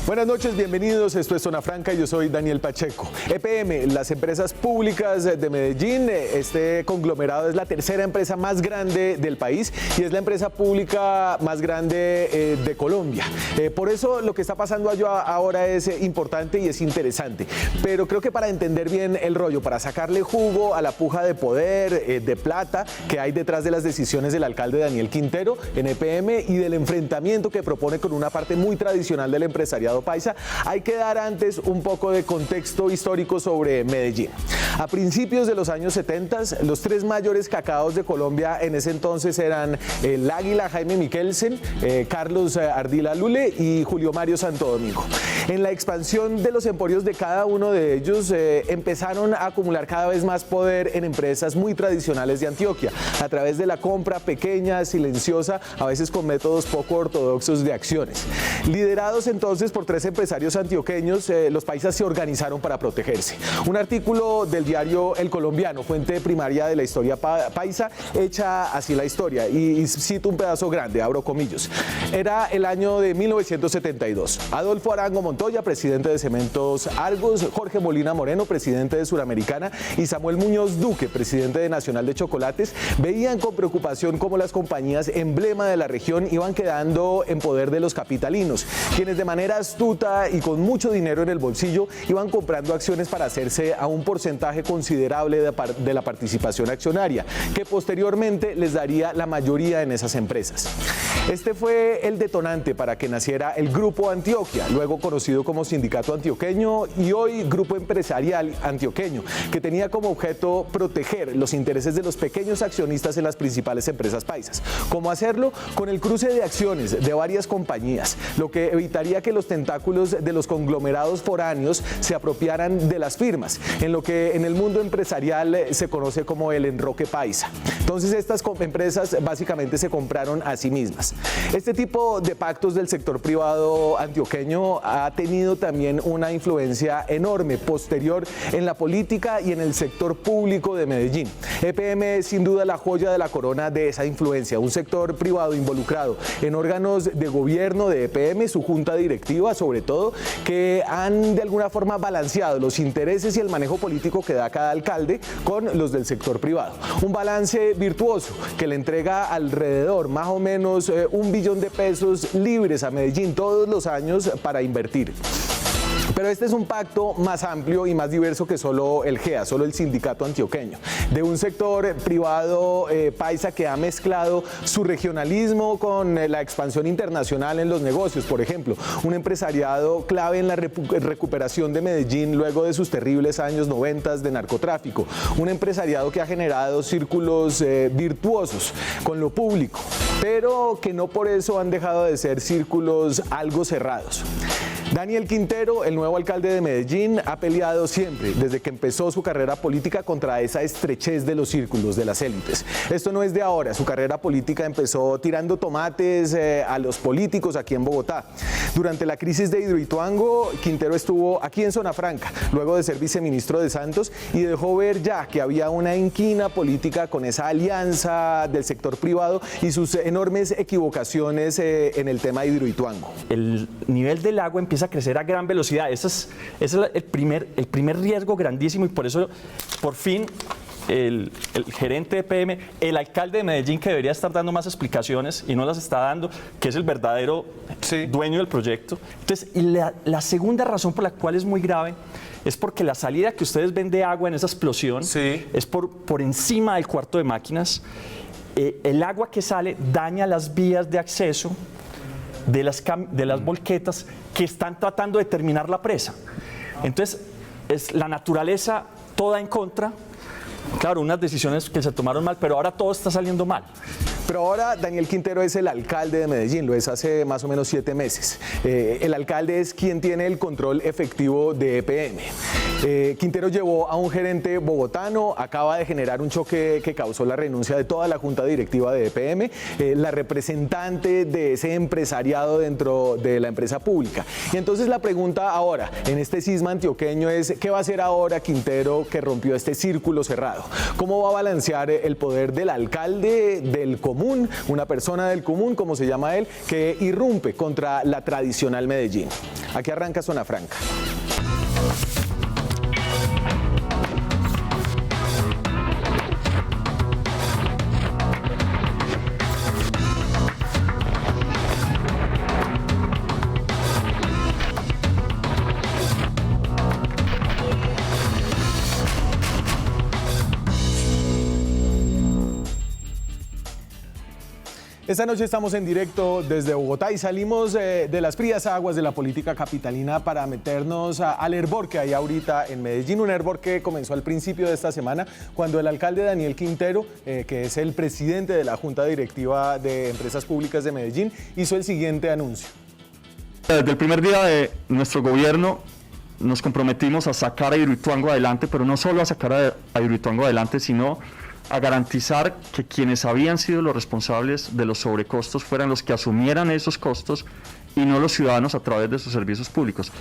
Buenas noches, bienvenidos. Esto es Zona Franca, yo soy Daniel Pacheco. EPM, las empresas públicas de Medellín, este conglomerado es la tercera empresa más grande del país y es la empresa pública más grande de Colombia. Por eso lo que está pasando ahora es importante y es interesante. Pero creo que para entender bien el rollo, para sacarle jugo a la puja de poder, de plata que hay detrás de las decisiones del alcalde Daniel Quintero en EPM y del enfrentamiento que propone con una parte muy tradicional del empresariado paisa, hay que dar antes un poco de contexto histórico sobre Medellín. A principios de los años 70, los tres mayores cacaos de Colombia en ese entonces eran el Águila Jaime Miquelsen, Carlos Ardila Lule y Julio Mario Santo Domingo. En la expansión de los emporios de cada uno de ellos empezaron a acumular cada vez más poder en empresas muy tradicionales de Antioquia, a través de la compra pequeña, silenciosa, a veces con métodos poco ortodoxos de acciones. Liderados entonces por tres empresarios antioqueños, los paisas se organizaron para protegerse. Un artículo del diario El Colombiano, fuente primaria de la historia paisa, echa así la historia y cito un pedazo grande, abro comillas. Era el año de 1972. Adolfo Arango Montoya, presidente de Cementos Argos, Jorge Molina Moreno, presidente de Suramericana, y Samuel Muñoz Duque, presidente de Nacional de Chocolates, veían con preocupación cómo las compañías emblema de la región iban quedando en poder de los capitalinos, quienes de manera astuta y con mucho dinero en el bolsillo iban comprando acciones para hacerse a un porcentaje considerable de la participación accionaria, que posteriormente les daría la mayoría en esas empresas. Este fue el detonante para que naciera el Grupo Antioquia, luego conocido como Sindicato Antioqueño y hoy Grupo Empresarial Antioqueño, que tenía como objeto proteger los intereses de los pequeños accionistas en las principales empresas paisas. ¿Cómo hacerlo? Con el cruce de acciones de varias compañías, lo que evitaría que los tentáculos de los conglomerados foráneos se apropiaran de las firmas, en lo que en el mundo empresarial se conoce como el enroque paisa. Entonces estas empresas básicamente se compraron a sí mismas. Este tipo de pactos del sector privado antioqueño ha tenido también una influencia enorme posterior en la política y en el sector público de Medellín. EPM es sin duda la joya de la corona de esa influencia, un sector privado involucrado en órganos de gobierno de EPM, su junta directiva sobre todo, que han de alguna forma balanceado los intereses y el manejo político que da cada alcalde con los del sector privado. Un balance virtuoso que le entrega alrededor más o menos 1 billón de pesos libres a Medellín todos los años para invertir. Pero este es un pacto más amplio y más diverso que solo el GEA, solo el Sindicato Antioqueño, de un sector privado paisa que ha mezclado su regionalismo con la expansión internacional en los negocios, por ejemplo, un empresariado clave en la recuperación de Medellín luego de sus terribles años 90 de narcotráfico, un empresariado que ha generado círculos virtuosos con lo público, pero que no por eso han dejado de ser círculos algo cerrados. Daniel Quintero, el nuevo alcalde de Medellín, ha peleado siempre, desde que empezó su carrera política, contra esa estrechez de los círculos, de las élites. Esto no es de ahora, su carrera política empezó tirando tomates a los políticos aquí en Bogotá. Durante la crisis de Hidroituango, Quintero estuvo aquí en Zona Franca, luego de ser viceministro de Santos, y dejó ver ya que había una inquina política con esa alianza del sector privado y sus enormes equivocaciones en el tema de Hidroituango. El nivel del agua empieza a crecer a gran velocidad. Ese es el primer riesgo grandísimo y por eso, por fin, el gerente de EPM, el alcalde de Medellín, que debería estar dando más explicaciones y no las está dando, que es el verdadero dueño del proyecto. Entonces, la segunda razón por la cual es muy grave es porque la salida que ustedes ven de agua en esa explosión es por encima del cuarto de máquinas. El agua que sale daña las vías de acceso de las volquetas que están tratando de terminar la presa. Entonces, es la naturaleza toda en contra. Claro, unas decisiones que se tomaron mal, pero ahora todo está saliendo mal. Pero ahora Daniel Quintero es el alcalde de Medellín, lo es hace más o menos 7 meses. El alcalde es quien tiene el control efectivo de EPM. Quintero llevó a un gerente bogotano, acaba de generar un choque que causó la renuncia de toda la junta directiva de EPM, la representante de ese empresariado dentro de la empresa pública. Y entonces la pregunta ahora, en este cisma antioqueño, es ¿qué va a hacer ahora Quintero, que rompió este círculo cerrado? ¿Cómo va a balancear el poder del alcalde, del común, una persona del común, como se llama él, que irrumpe contra la tradicional Medellín. Aquí arranca Zona Franca. Esta noche estamos en directo desde Bogotá y salimos de las frías aguas de la política capitalina para meternos al hervor que hay ahorita en Medellín, un hervor que comenzó al principio de esta semana cuando el alcalde Daniel Quintero, que es el presidente de la Junta Directiva de Empresas Públicas de Medellín, hizo el siguiente anuncio. Desde el primer día de nuestro gobierno nos comprometimos a sacar a Hidroituango adelante, pero no solo a sacar a Hidroituango adelante, sino a garantizar que quienes habían sido los responsables de los sobrecostos fueran los que asumieran esos costos y no los ciudadanos a través de sus servicios públicos.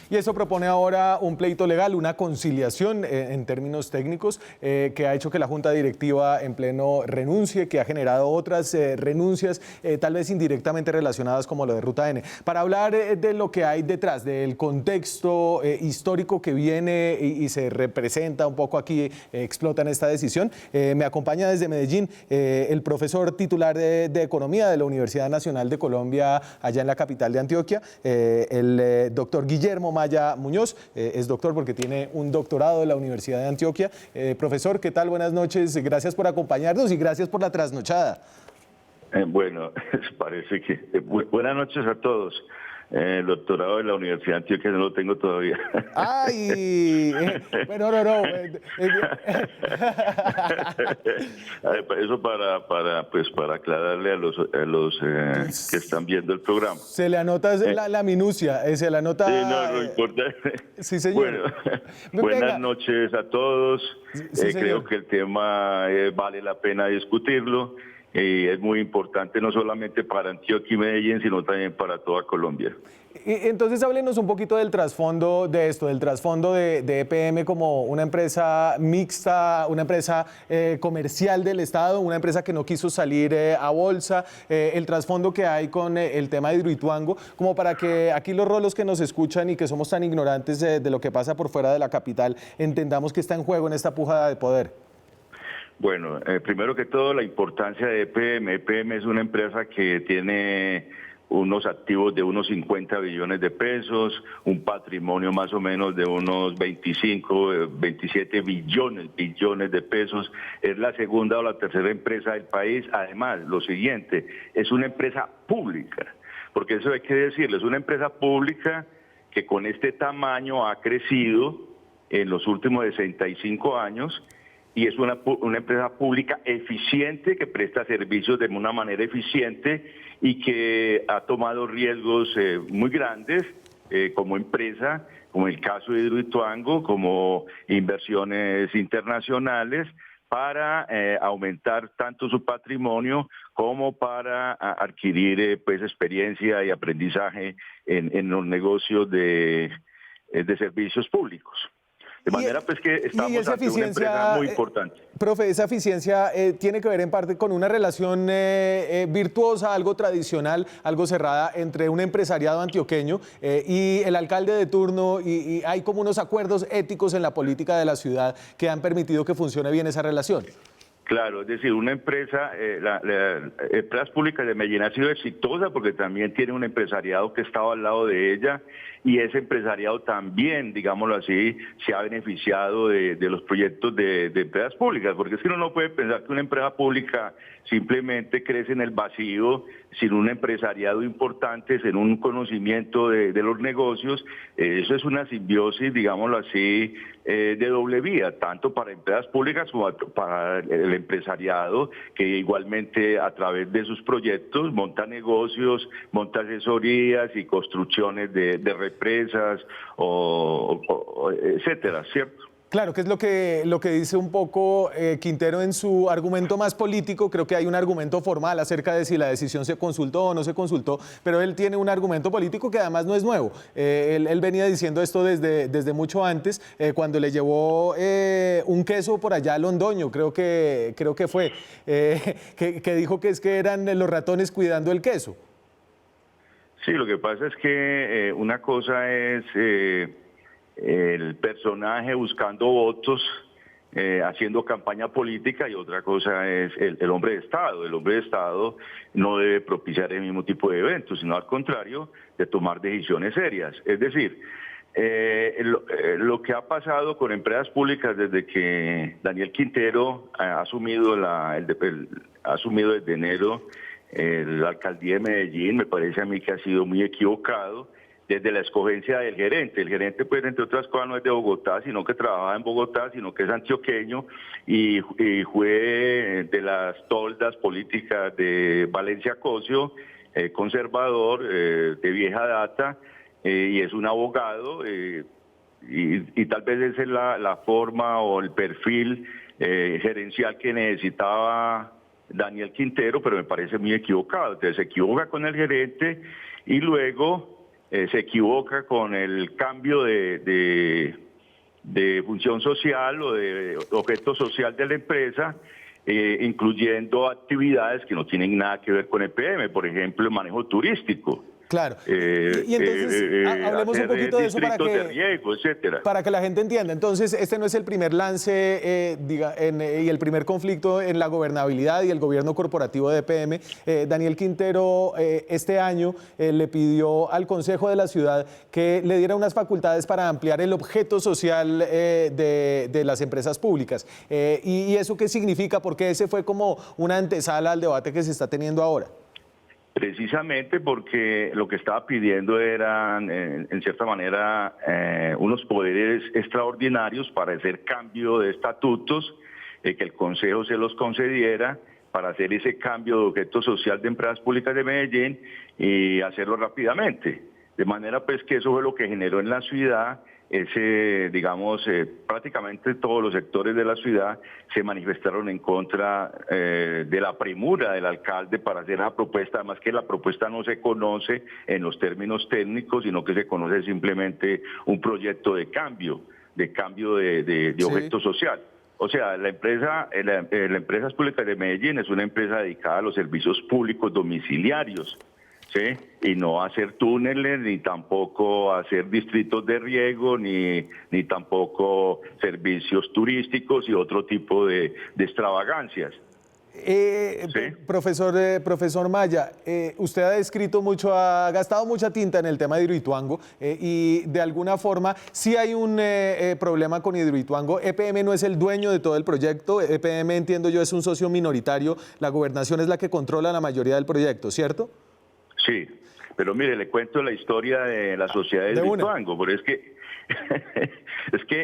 Y eso propone ahora un pleito legal, una conciliación en términos técnicos que ha hecho que la Junta Directiva en pleno renuncie, que ha generado otras renuncias, tal vez indirectamente relacionadas como lo de Ruta N. Para hablar de lo que hay detrás, del contexto histórico que viene y se representa un poco aquí, explota en esta decisión, me acompaña desde Medellín el profesor titular de Economía de la Universidad Nacional de Colombia, allá en la capital de Antioquia, el doctor Guillermo Maya Muñoz, es doctor porque tiene un doctorado de la Universidad de Antioquia. Profesor, ¿qué tal? Buenas noches, gracias por acompañarnos y gracias por la trasnochada. Bueno, parece que... buenas noches a todos. El doctorado de la Universidad de Antioquia no lo tengo todavía. ¡Ay! Bueno, no. Eso para aclararle a los que están viendo el programa. Se le anota la minucia, se le anota... Sí, no, lo importante. Sí, señor. Bueno, buenas noches a todos. Sí, creo que el tema vale la pena discutirlo. Y es muy importante no solamente para Antioquia y Medellín, sino también para toda Colombia. Entonces háblenos un poquito del trasfondo de esto, del trasfondo de EPM como una empresa mixta, una empresa comercial del Estado, una empresa que no quiso salir a bolsa, el trasfondo que hay con el tema de Hidroituango, como para que aquí los rolos que nos escuchan y que somos tan ignorantes de lo que pasa por fuera de la capital, entendamos que está en juego en esta puja de poder. Bueno, primero que todo, la importancia de EPM. EPM es una empresa que tiene unos activos de unos 50 billones de pesos, un patrimonio más o menos de unos 25, 27 billones de pesos. Es la segunda o la tercera empresa del país. Además, lo siguiente, es una empresa pública, porque eso hay que decirlo, es una empresa pública que con este tamaño ha crecido en los últimos 65 años, y es una empresa pública eficiente que presta servicios de una manera eficiente y que ha tomado riesgos muy grandes como empresa, como el caso de Hidroituango, como inversiones internacionales, para aumentar tanto su patrimonio como para adquirir pues experiencia y aprendizaje en los negocios de servicios públicos. De manera pues que estamos ante una empresa muy importante. Profe, esa eficiencia tiene que ver en parte con una relación virtuosa, algo tradicional, algo cerrada entre un empresariado antioqueño y el alcalde de turno, y hay como unos acuerdos éticos en la política de la ciudad que han permitido que funcione bien esa relación. Claro, es decir, una empresa, Empresas Públicas de Medellín ha sido exitosa porque también tiene un empresariado que estaba al lado de ella, y ese empresariado también, digámoslo así, se ha beneficiado de los proyectos de empresas públicas, porque es que uno no puede pensar que una empresa pública simplemente crece en el vacío sin un empresariado importante, sin un conocimiento de los negocios. Eso es una simbiosis, digámoslo así, de doble vía, tanto para empresas públicas como para el empresariado, que igualmente a través de sus proyectos monta negocios, monta asesorías y construcciones de represas, etcétera, ¿cierto? Claro, que es lo que dice un poco Quintero en su argumento más político. Creo que hay un argumento formal acerca de si la decisión se consultó o no se consultó, pero él tiene un argumento político que además no es nuevo. Él venía diciendo esto desde mucho antes, cuando le llevó un queso por allá a Londoño, creo que fue, que dijo que es que eran los ratones cuidando el queso. Sí, lo que pasa es que una cosa es el personaje buscando votos, haciendo campaña política, y otra cosa es el hombre de Estado. El hombre de Estado no debe propiciar el mismo tipo de eventos, sino al contrario, de tomar decisiones serias. Es decir, lo que ha pasado con empresas públicas desde que Daniel Quintero ha asumido desde enero la alcaldía de Medellín, me parece a mí que ha sido muy equivocado desde la escogencia del gerente. El gerente, pues, entre otras cosas, no es de Bogotá, sino que trabaja en Bogotá, sino que es antioqueño y fue de las toldas políticas de Valencia Cosio, conservador, de vieja data, y es un abogado, y tal vez esa es la forma o el perfil gerencial que necesitaba Daniel Quintero, pero me parece muy equivocado. Entonces se equivoca con el gerente y luego se equivoca con el cambio de función social o de objeto social de la empresa, incluyendo actividades que no tienen nada que ver con EPM, por ejemplo, el manejo turístico. Claro. Y entonces hablemos un poquito de eso de riego, etcétera. Para que la gente entienda. Entonces, este no es el primer lance y el primer conflicto en la gobernabilidad y el gobierno corporativo de EPM. Daniel Quintero este año le pidió al Consejo de la Ciudad que le diera unas facultades para ampliar el objeto social de las empresas públicas. ¿Y eso qué significa? Porque ese fue como una antesala al debate que se está teniendo ahora. Precisamente porque lo que estaba pidiendo eran, en cierta manera, unos poderes extraordinarios para hacer cambio de estatutos, que el Consejo se los concediera para hacer ese cambio de objeto social de empresas públicas de Medellín y hacerlo rápidamente. De manera pues que eso fue lo que generó en la ciudad prácticamente todos los sectores de la ciudad se manifestaron en contra de la premura del alcalde para hacer la propuesta, además que la propuesta no se conoce en los términos técnicos, sino que se conoce simplemente un proyecto de cambio de objeto social. O sea, la Empresas Públicas de Medellín es una empresa dedicada a los servicios públicos domiciliarios, ¿sí? Y no hacer túneles, ni tampoco hacer distritos de riego, ni tampoco servicios turísticos y otro tipo de extravagancias. ¿Sí? Profesor Maya, usted ha gastado mucha tinta en el tema de Hidroituango y de alguna forma sí hay un problema con Hidroituango. EPM no es el dueño de todo el proyecto, EPM, entiendo yo, es un socio minoritario, la gobernación es la que controla la mayoría del proyecto, ¿cierto? Sí, pero mire, le cuento la historia de la sociedad de Hidroituango, pero es que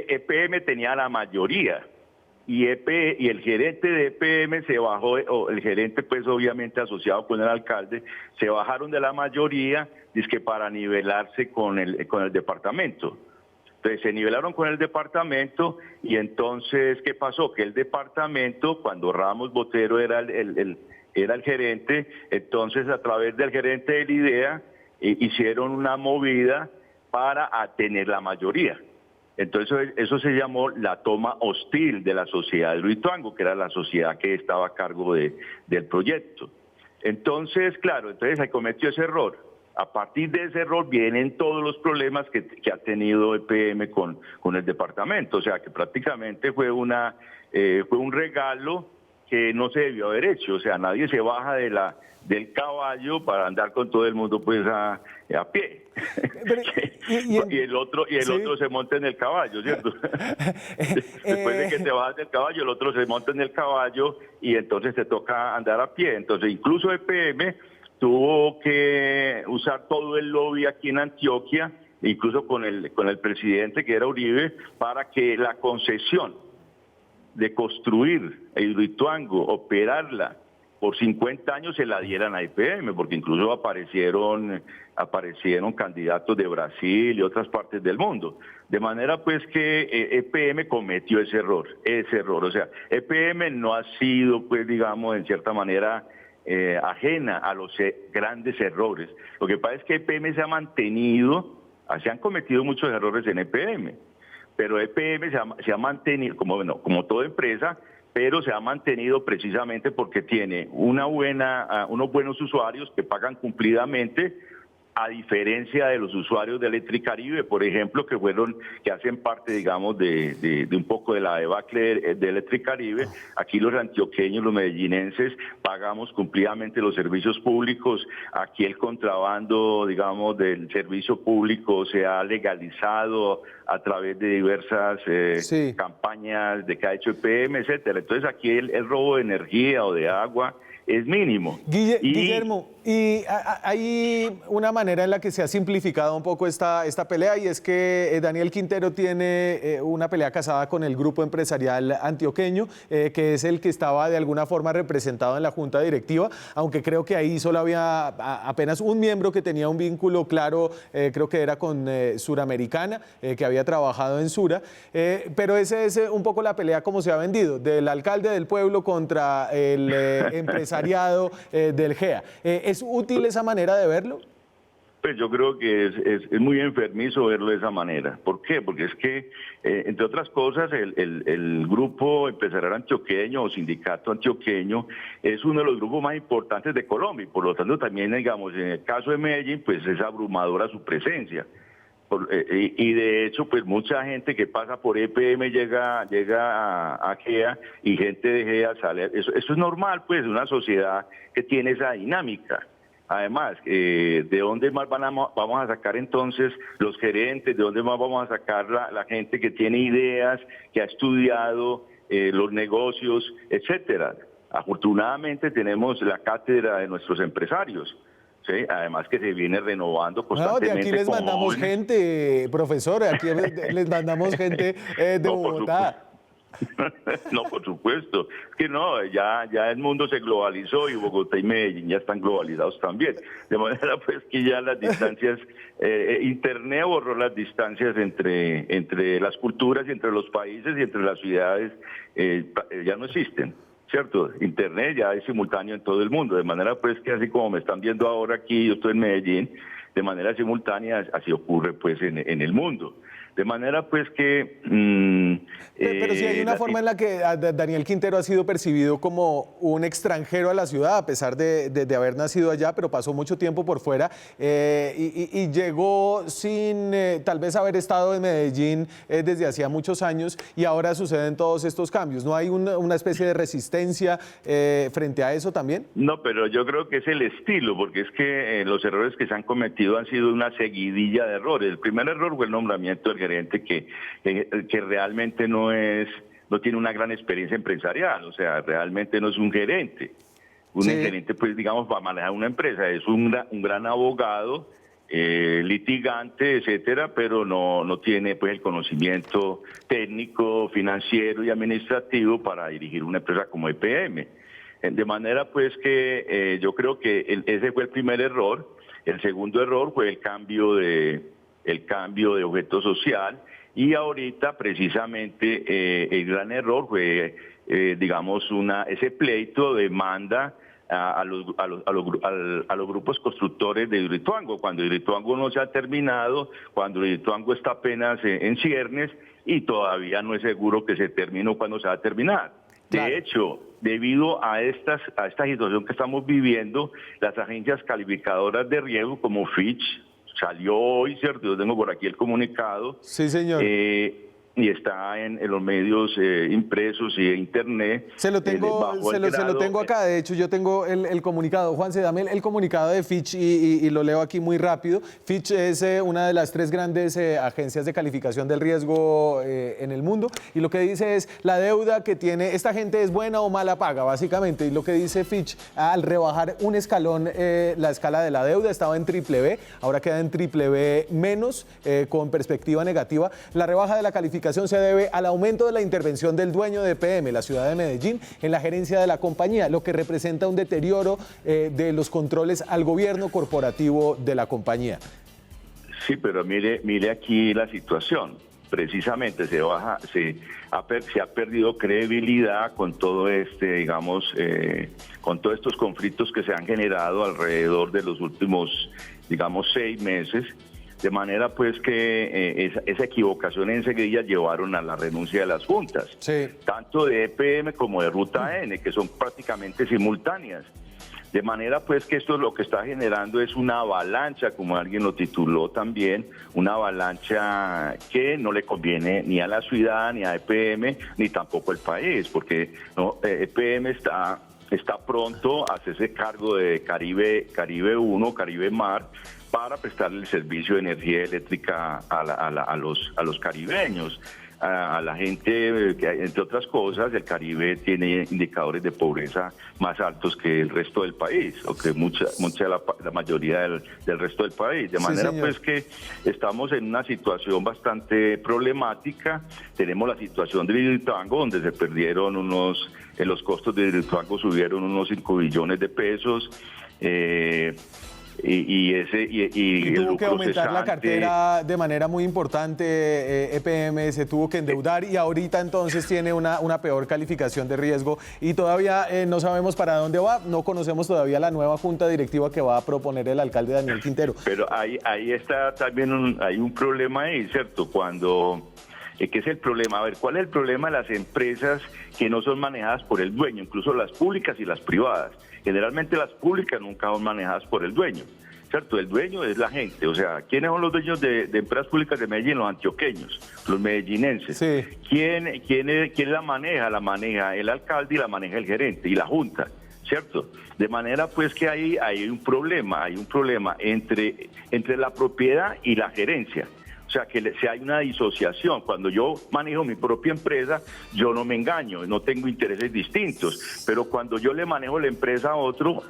EPM tenía la mayoría. Y el gerente de EPM se bajó, o el gerente pues obviamente asociado con el alcalde, se bajaron de la mayoría, dizque para nivelarse con el departamento. Entonces se nivelaron con el departamento y entonces, ¿qué pasó? Que el departamento, cuando Ramos Botero era el gerente, entonces a través del gerente de la IDEA hicieron una movida para tener la mayoría. Entonces eso se llamó la toma hostil de la sociedad de Hidroituango, que era la sociedad que estaba a cargo del proyecto. Entonces, claro, se cometió ese error. A partir de ese error vienen todos los problemas que ha tenido EPM con el departamento. O sea, que prácticamente fue un regalo que no se debió haber hecho. O sea, nadie se baja del caballo para andar con todo el mundo pues a pie. Y el otro se monta en el caballo, ¿cierto? Después de que te bajas del caballo, el otro se monta en el caballo y entonces te toca andar a pie. Entonces, incluso EPM tuvo que usar todo el lobby aquí en Antioquia, incluso con el presidente que era Uribe, para que la concesión de construir Hidroituango, operarla por 50 años se la dieran a EPM, porque incluso aparecieron candidatos de Brasil y otras partes del mundo. De manera pues que EPM cometió ese error. O sea, EPM no ha sido, pues digamos, en cierta manera ajena a los grandes errores. Lo que pasa es que EPM se ha mantenido, se han cometido muchos errores en EPM, pero EPM se ha mantenido, como toda empresa, pero se ha mantenido precisamente porque tiene unos buenos usuarios que pagan cumplidamente, a diferencia de los usuarios de Electricaribe, por ejemplo, que hacen parte, digamos, de un poco de la debacle de Electricaribe. Aquí los antioqueños, los medellinenses, pagamos cumplidamente los servicios públicos. Aquí el contrabando, digamos, del servicio público se ha legalizado a través de diversas campañas de que ha hecho EPM, etcétera. Entonces aquí el robo de energía o de agua es mínimo. Guillermo, y hay una manera en la que se ha simplificado un poco esta pelea, y es que Daniel Quintero tiene una pelea casada con el grupo empresarial antioqueño, que es el que estaba de alguna forma representado en la junta directiva, aunque creo que ahí solo había apenas un miembro que tenía un vínculo claro, creo que era con Suramericana, que había trabajado en Sura, pero esa es un poco la pelea como se ha vendido, del alcalde del pueblo contra el empresariado del GEA. ¿Es útil esa manera de verlo? Pues yo creo que es muy enfermizo verlo de esa manera. ¿Por qué? Porque es que, entre otras cosas, el grupo empresarial antioqueño o sindicato antioqueño es uno de los grupos más importantes de Colombia, y por lo tanto también, digamos, en el caso de Medellín, pues es abrumadora su presencia. Y de hecho, pues mucha gente que pasa por EPM llega a GEA, y gente de GEA sale. Eso es normal, pues, de una sociedad que tiene esa dinámica. Además, ¿de dónde más vamos a sacar entonces los gerentes? ¿De dónde más vamos a sacar la gente que tiene ideas, que ha estudiado los negocios, etcétera? Afortunadamente tenemos la cátedra de nuestros empresarios. Sí, además que se viene renovando constantemente. No, de aquí les mandamos gente, profesor, aquí les mandamos gente de Bogotá. No, por supuesto. Es que no, ya el mundo se globalizó, y Bogotá y Medellín ya están globalizados también. De manera pues que ya las distancias, Internet borró las distancias entre las culturas y entre los países y entre las ciudades, ya no existen. ¿Cierto? Internet ya es simultáneo en todo el mundo, de manera pues que así como me están viendo ahora aquí, yo estoy en Medellín, de manera simultánea así ocurre pues en el mundo. De manera pues que... pero sí hay una forma en la que Daniel Quintero ha sido percibido como un extranjero a la ciudad, a pesar de haber nacido allá, pero pasó mucho tiempo por fuera, y llegó sin tal vez haber estado en Medellín desde hacía muchos años, y ahora suceden todos estos cambios. ¿No hay una especie de resistencia frente a eso también? No, pero yo creo que es el estilo, porque es que los errores que se han cometido han sido una seguidilla de errores. El primer error fue el nombramiento del gerente que realmente no tiene una gran experiencia empresarial, o sea, realmente no es un gerente. Un gerente, pues digamos, para manejar una empresa, es un gran abogado, litigante, etcétera, pero no tiene pues el conocimiento técnico, financiero y administrativo para dirigir una empresa como EPM. De manera pues que yo creo que ese fue el primer error. El segundo error fue el cambio de objeto social, y ahorita precisamente el gran error fue, digamos, ese pleito demanda a los grupos constructores de Hidroituango, cuando Hidroituango no se ha terminado, cuando Hidroituango está apenas en ciernes, y todavía no es seguro que se termine o cuándo se va a terminar. De hecho, debido a esta situación que estamos viviendo, las agencias calificadoras de riesgo como Fitch, salió hoy, ¿cierto? Yo tengo por aquí el comunicado. Sí, señor. Y está en los medios impresos y en internet. Se lo tengo acá, de hecho yo tengo el comunicado. Juanse, dame el comunicado de Fitch y lo leo aquí muy rápido. Fitch es una de las 3 grandes agencias de calificación del riesgo en el mundo, y lo que dice es: la deuda que tiene esta gente es buena o mala paga, básicamente. Y lo que dice Fitch, al rebajar un escalón, la escala de la deuda estaba en BBB, ahora queda en BBB menos, con perspectiva negativa. La rebaja de la calificación calificación se debe al aumento de la intervención del dueño de EPM, la ciudad de Medellín, en la gerencia de la compañía, lo que representa un deterioro de los controles al gobierno corporativo de la compañía. Sí, pero mire aquí la situación. Precisamente se ha perdido credibilidad con todo digamos, con todos estos conflictos que se han generado alrededor de los últimos, digamos, 6 meses, de manera pues que esa equivocación enseguida llevaron a la renuncia de las juntas, Sí. tanto de EPM como de Ruta N, que son prácticamente simultáneas. De manera pues que esto lo que está generando es una avalancha, como alguien lo tituló también, una avalancha que no le conviene ni a la ciudad, ni a EPM, ni tampoco al país, porque EPM está pronto a hacerse cargo de Caribe 1, Caribe Mar, para prestarle el servicio de energía eléctrica a los caribeños. A la gente, que entre otras cosas, el Caribe tiene indicadores de pobreza más altos que el resto del país, o que la mayoría del resto del país. De manera pues que estamos en una situación bastante problemática. Tenemos la situación de Hidroituango, donde se perdieron los costos de Hidroituango subieron unos 5 billones de pesos. Y tuvo que aumentar la cartera de manera muy importante. EPM se tuvo que endeudar y ahorita entonces tiene una peor calificación de riesgo y todavía no sabemos para dónde va. No conocemos todavía la nueva junta directiva que va a proponer el alcalde Daniel Quintero. Pero ahí está también hay un problema ahí, ¿cierto? ¿Qué es el problema? A ver, ¿cuál es el problema de las empresas que no son manejadas por el dueño, incluso las públicas y las privadas? Generalmente las públicas nunca son manejadas por el dueño, ¿cierto? El dueño es la gente, o sea, ¿quiénes son los dueños de empresas públicas de Medellín? Los antioqueños, los medellinenses. Sí. ¿Quién la maneja? La maneja el alcalde y la maneja el gerente y la junta, ¿cierto? De manera pues que hay un problema entre la propiedad y la gerencia. O sea, que si hay una disociación, cuando yo manejo mi propia empresa, yo no me engaño, no tengo intereses distintos, pero cuando yo le manejo la empresa a otro,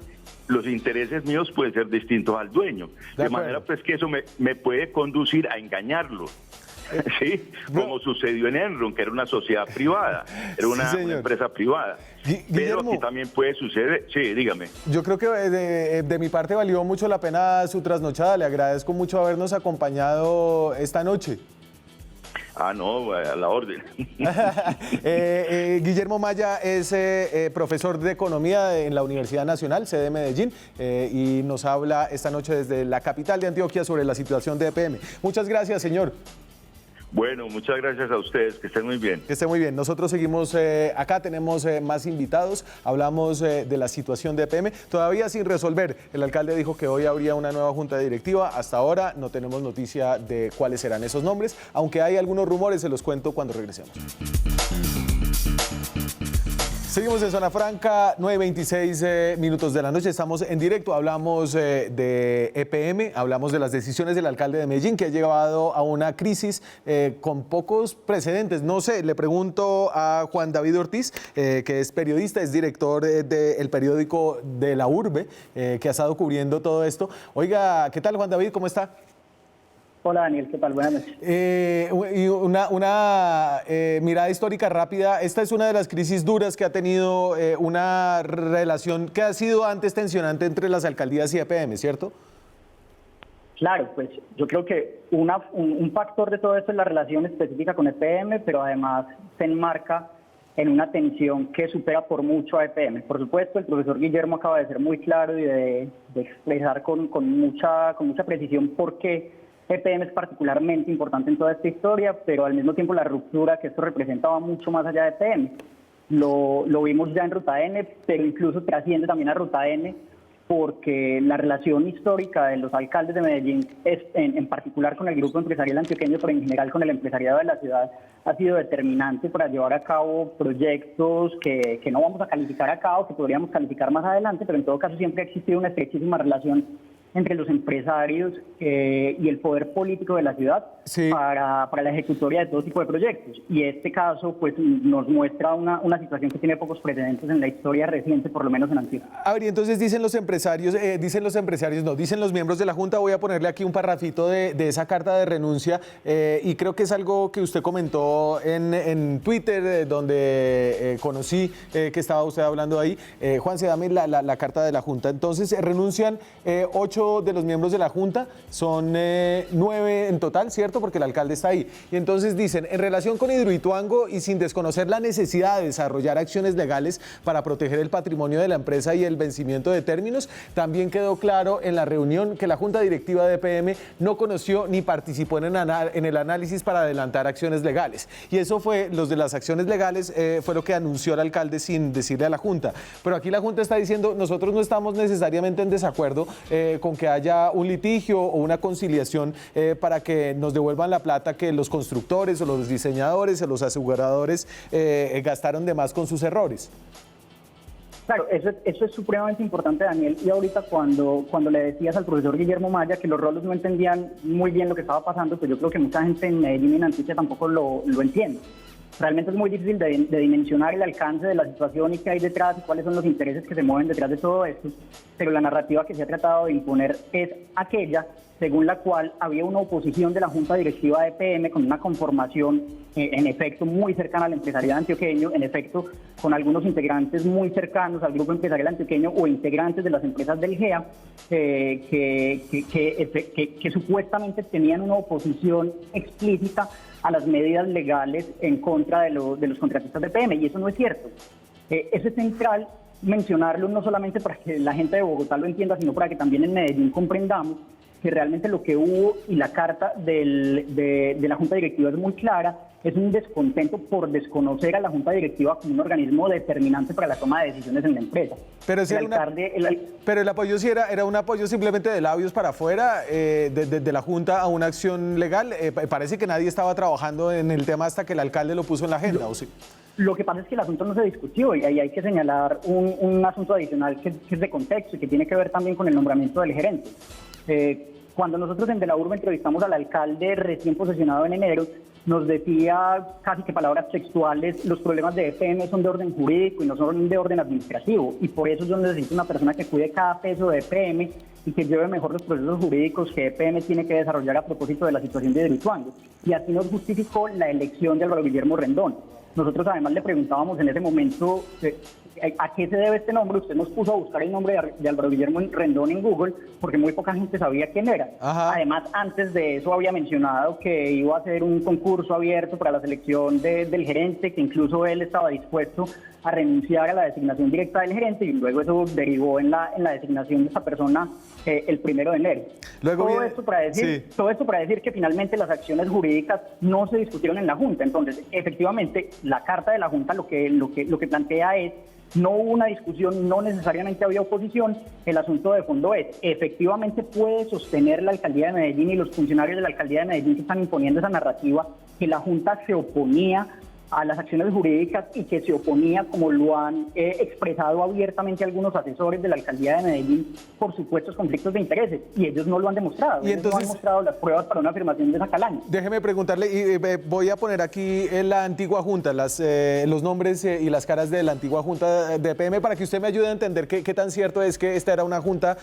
los intereses míos pueden ser distintos al dueño. De manera pues que eso me puede conducir a engañarlo. Sí, como sucedió en Enron, que era una sociedad privada, era una empresa privada. Pero aquí también puede suceder, sí, dígame. Yo creo que de mi parte valió mucho la pena su trasnochada, le agradezco mucho habernos acompañado esta noche. No, a la orden. Guillermo Maya es profesor de Economía en la Universidad Nacional, sede de Medellín, y nos habla esta noche desde la capital de Antioquia sobre la situación de EPM. Muchas gracias, señor. Bueno, muchas gracias a ustedes, que estén muy bien. Que estén muy bien. Nosotros seguimos acá, tenemos más invitados, hablamos de la situación de EPM, todavía sin resolver. El alcalde dijo que hoy habría una nueva junta directiva, hasta ahora no tenemos noticia de cuáles serán esos nombres, aunque hay algunos rumores, se los cuento cuando regresemos. Seguimos en Zona Franca, 9:26 minutos de la noche, estamos en directo, hablamos de EPM, hablamos de las decisiones del alcalde de Medellín que ha llevado a una crisis con pocos precedentes. No sé, le pregunto a Juan David Ortiz, que es periodista, es director del periódico de La Urbe, que ha estado cubriendo todo esto. Oiga, ¿qué tal, Juan David? ¿Cómo está? Hola Daniel, ¿qué tal? Buenas noches. Y una mirada histórica rápida. Esta es una de las crisis duras que ha tenido una relación que ha sido antes tensionante entre las alcaldías y EPM, ¿cierto? Claro, pues yo creo que un factor de todo esto es la relación específica con EPM, pero además se enmarca en una tensión que supera por mucho a EPM. Por supuesto, el profesor Guillermo acaba de ser muy claro y de expresar con mucha precisión por qué EPM es particularmente importante en toda esta historia, pero al mismo tiempo la ruptura que esto representa va mucho más allá de EPM. Lo vimos ya en Ruta N, pero incluso trasciende también a Ruta N, porque la relación histórica de los alcaldes de Medellín, en particular con el grupo empresarial antioqueño, pero en general con el empresariado de la ciudad, ha sido determinante para llevar a cabo proyectos que no vamos a calificar acá o que podríamos calificar más adelante, pero en todo caso siempre ha existido una estrechísima relación entre los empresarios y el poder político de la ciudad Sí. para la ejecutoria de todo tipo de proyectos. Y este caso pues nos muestra una situación que tiene pocos precedentes en la historia reciente, por lo menos en Antioquia. A ver, y entonces dicen los empresarios, dicen los miembros de la Junta. Voy a ponerle aquí un parrafito de esa carta de renuncia, y creo que es algo que usted comentó en Twitter, donde conocí que estaba usted hablando ahí. Juanse, dame la carta de la Junta. Entonces, renuncian 8 de los miembros de la Junta, son 9 en total, ¿cierto? Porque el alcalde está ahí. Y entonces dicen, en relación con Hidroituango y sin desconocer la necesidad de desarrollar acciones legales para proteger el patrimonio de la empresa y el vencimiento de términos, también quedó claro en la reunión que la Junta Directiva de EPM no conoció ni participó en el análisis para adelantar acciones legales. Y eso fue, los de las acciones legales, fue lo que anunció el alcalde sin decirle a la Junta. Pero aquí la Junta está diciendo, nosotros no estamos necesariamente en desacuerdo con que haya un litigio o una conciliación para que nos devuelvan la plata que los constructores o los diseñadores o los aseguradores gastaron de más con sus errores. Claro, eso es supremamente importante, Daniel. Y ahorita cuando le decías al profesor Guillermo Maya que los rolos no entendían muy bien lo que estaba pasando, pues yo creo que mucha gente en Medellín y en Antioquia tampoco lo entiende. Realmente es muy difícil de dimensionar el alcance de la situación y qué hay detrás y cuáles son los intereses que se mueven detrás de todo esto, pero la narrativa que se ha tratado de imponer es aquella según la cual había una oposición de la Junta Directiva de EPM con una conformación en efecto muy cercana al empresariado antioqueño, en efecto con algunos integrantes muy cercanos al grupo empresarial antioqueño o integrantes de las empresas del GEA que supuestamente tenían una oposición explícita a las medidas legales en contra de los contratistas de EPM, y eso no es cierto. Eso es central mencionarlo, no solamente para que la gente de Bogotá lo entienda, sino para que también en Medellín comprendamos que realmente lo que hubo y la carta de la Junta Directiva es muy clara, es un descontento por desconocer a la Junta Directiva como un organismo determinante para la toma de decisiones en la empresa. Pero, pero el apoyo sí era un apoyo simplemente de labios para afuera, de la Junta a una acción legal. Parece que nadie estaba trabajando en el tema hasta que el alcalde lo puso en la agenda, ¿o sí? Lo que pasa es que el asunto no se discutió y ahí hay que señalar un asunto adicional que es de contexto y que tiene que ver también con el nombramiento del gerente. Cuando nosotros en De la Urbe entrevistamos al alcalde recién posesionado en enero, nos decía casi que palabras textuales, los problemas de EPM son de orden jurídico y no son de orden administrativo, y por eso yo necesito una persona que cuide cada peso de EPM y que lleve mejor los procesos jurídicos que EPM tiene que desarrollar a propósito de la situación de Hidroituango. Y así nos justificó la elección de Álvaro Guillermo Rendón. Nosotros además le preguntábamos en ese momento a qué se debe este nombre. Usted nos puso a buscar el nombre de Álvaro Guillermo Rendón en Google porque muy poca gente sabía quién era. Ajá. Además, antes de eso había mencionado que iba a hacer un concurso abierto para la selección del gerente, que incluso él estaba dispuesto a renunciar a la designación directa del gerente, y luego eso derivó en la designación de esta persona el 1 de enero. Todo esto para decir que finalmente las acciones jurídicas no se discutieron en la Junta. Entonces, efectivamente, la carta de la Junta lo que plantea es: no hubo una discusión, no necesariamente había oposición. El asunto de fondo es, efectivamente puede sostener la alcaldía de Medellín y los funcionarios de la alcaldía de Medellín que están imponiendo esa narrativa, que la Junta se oponía a las acciones jurídicas y que se oponía, como lo han expresado abiertamente algunos asesores de la alcaldía de Medellín, por supuestos conflictos de intereses, y ellos no lo han demostrado. Y entonces, no han mostrado las pruebas para una afirmación de esa calaña. Déjeme preguntarle, y voy a poner aquí en la antigua Junta, los nombres y las caras de la antigua Junta de EPM, para que usted me ayude a entender qué tan cierto es que esta era una Junta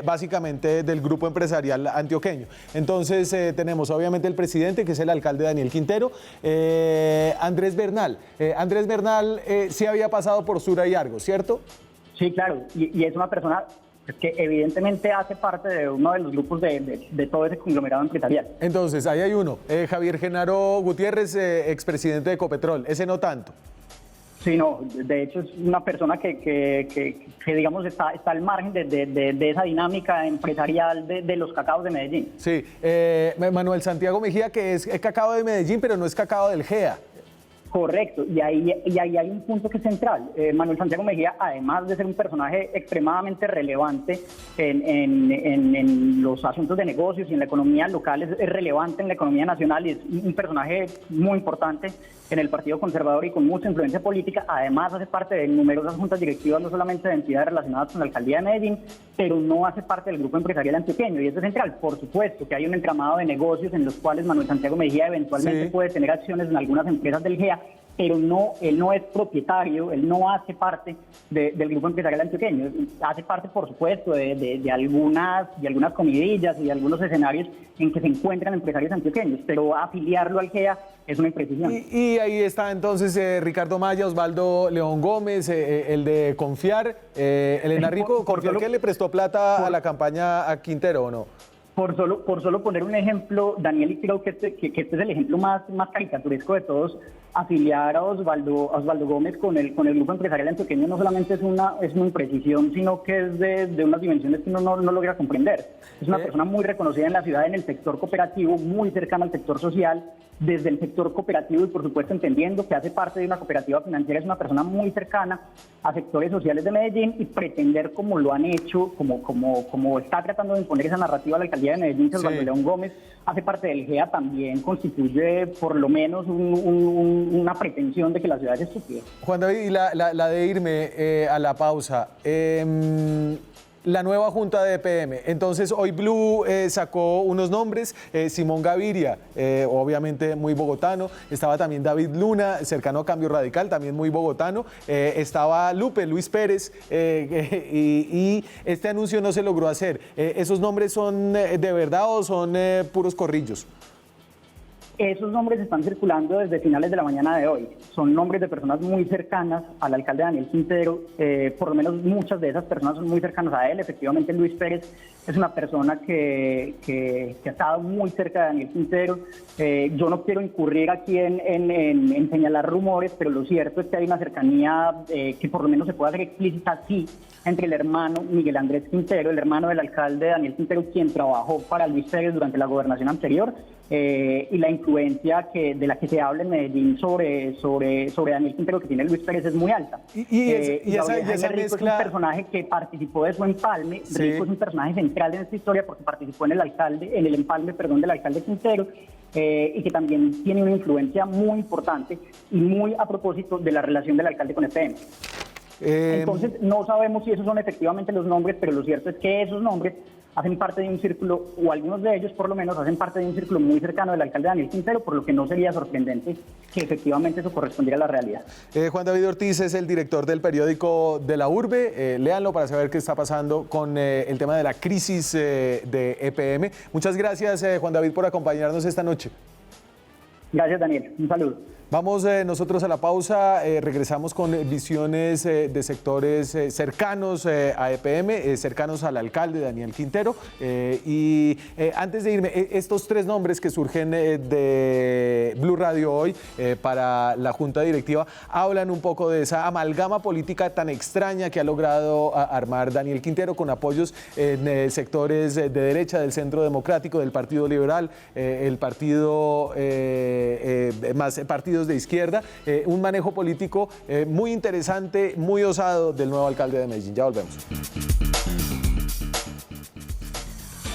básicamente del grupo empresarial antioqueño. Entonces tenemos obviamente el presidente, que es el alcalde Daniel Quintero, Andrés Bernal. Andrés Bernal sí había pasado por Sura y Argos, ¿cierto? Sí, claro, y es una persona que evidentemente hace parte de uno de los grupos de todo ese conglomerado empresarial. Entonces, ahí hay uno, Javier Genaro Gutiérrez, expresidente de Ecopetrol, ese no tanto. Sí, no, de hecho es una persona que digamos está al margen de esa dinámica empresarial de los cacaos de Medellín. Sí, Manuel Santiago Mejía, que es cacao de Medellín, pero no es cacao del GEA. Correcto, y ahí hay un punto que es central. Manuel Santiago Mejía, además de ser un personaje extremadamente relevante en los asuntos de negocios y en la economía local, es relevante en la economía nacional y es un personaje muy importante en el Partido Conservador y con mucha influencia política. Además hace parte de numerosas juntas directivas, no solamente de entidades relacionadas con la alcaldía de Medellín, pero no hace parte del grupo empresarial antioqueño, y eso es central. Por supuesto que hay un entramado de negocios en los cuales Manuel Santiago Mejía eventualmente puede tener acciones en algunas empresas del GEA, pero él no es propietario, él no hace parte del grupo empresarial antioqueño. Hace parte, por supuesto, de algunas comidillas y de algunos escenarios en que se encuentran empresarios antioqueños, pero afiliarlo al GEA es una imprecisión. Y ahí está entonces Ricardo Maya, Osvaldo León Gómez, el de Confiar. Elena Rico, ¿Confiar que le prestó plata a la campaña a Quintero o no? Por solo poner un ejemplo, Daniel, y creo que este es el ejemplo más caricaturesco de todos, afiliar a Osvaldo Gómez con el grupo empresarial antioqueño no solamente es una imprecisión, sino que es de unas dimensiones que uno no logra comprender. Es una persona muy reconocida en la ciudad, en el sector cooperativo, muy cercana al sector social, desde el sector cooperativo y por supuesto entendiendo que hace parte de una cooperativa financiera, es una persona muy cercana a sectores sociales de Medellín, y pretender, como lo han hecho, como está tratando de imponer esa narrativa a la alcaldía de Medellín, que Osvaldo León Gómez hace parte del GEA, también constituye por lo menos una pretensión de que la ciudad es estúpida. Juan David, y la de irme a la pausa. La nueva junta de EPM. Entonces, hoy Blue sacó unos nombres. Simón Gaviria, obviamente muy bogotano. Estaba también David Luna, cercano a Cambio Radical, también muy bogotano. Estaba Luis Pérez, y este anuncio no se logró hacer. ¿Esos nombres son de verdad o son puros corrillos? Esos nombres están circulando desde finales de la mañana de hoy. Son nombres de personas muy cercanas al alcalde Daniel Quintero. Por lo menos muchas de esas personas son muy cercanas a él. Efectivamente, Luis Pérez es una persona que ha estado muy cerca de Daniel Quintero. Yo no quiero incurrir aquí en señalar rumores, pero lo cierto es que hay una cercanía que por lo menos se puede hacer explícita, sí, entre el hermano Miguel Andrés Quintero, el hermano del alcalde Daniel Quintero, quien trabajó para Luis Pérez durante la gobernación anterior, y la influencia de la que se habla en Medellín sobre Daniel Quintero que tiene Luis Pérez es muy alta. Y esa Rico mezcla... es un personaje que participó de su empalme. Sí. Rico es un personaje central en esta historia porque participó en el empalme del alcalde Quintero, y que también tiene una influencia muy importante y muy a propósito de la relación del alcalde con EPM. Entonces, no sabemos si esos son efectivamente los nombres, pero lo cierto es que esos nombres hacen parte de un círculo, o algunos de ellos por lo menos hacen parte de un círculo muy cercano del alcalde Daniel Quintero, por lo que no sería sorprendente que efectivamente eso correspondiera a la realidad. Juan David Ortiz es el director del periódico de la Urbe. Léanlo para saber qué está pasando con el tema de la crisis de EPM. Muchas gracias, Juan David, por acompañarnos esta noche. Gracias, Daniel. Un saludo. Vamos nosotros a la pausa, regresamos con visiones de sectores cercanos a EPM, cercanos al alcalde Daniel Quintero. Y antes de irme, estos tres nombres que surgen de Blue Radio hoy para la Junta Directiva hablan un poco de esa amalgama política tan extraña que ha logrado armar Daniel Quintero con apoyos en sectores de derecha, del Centro Democrático, del Partido Liberal, el partido más partidos de izquierda, un manejo político muy interesante, muy osado del nuevo alcalde de Medellín. Ya volvemos.